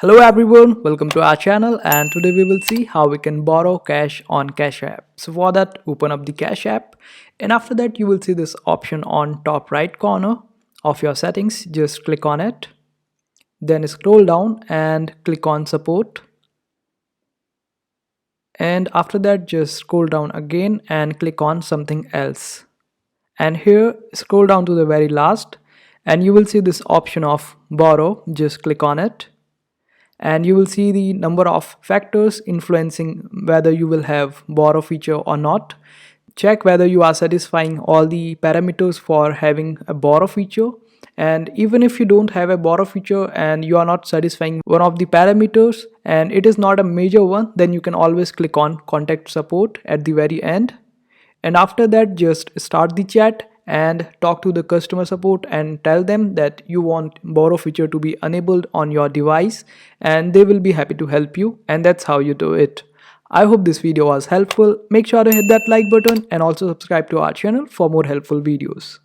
Hello everyone, welcome to our channel, and today we will see how we can borrow cash on Cash App. So for that, open up the Cash App, and after that you will see this option on top right corner of your settings. Just click on it, then scroll down and click on support, and after that just scroll down again and click on something else. And here scroll down to the very last and you will see this option of borrow. Just click on it and you will see the number of factors influencing whether you will have borrow feature or not. Check whether you are satisfying all the parameters for having a borrow feature, and even if you don't have a borrow feature and you are not satisfying one of the parameters and it is not a major one, then you can always click on contact support at the very end, and after that just start the chat and talk to the customer support and tell them that you want borrow feature to be enabled on your device, and they will be happy to help you, and that's how you do it. I hope this video was helpful. Make sure to hit that like button and also subscribe to our channel for more helpful videos.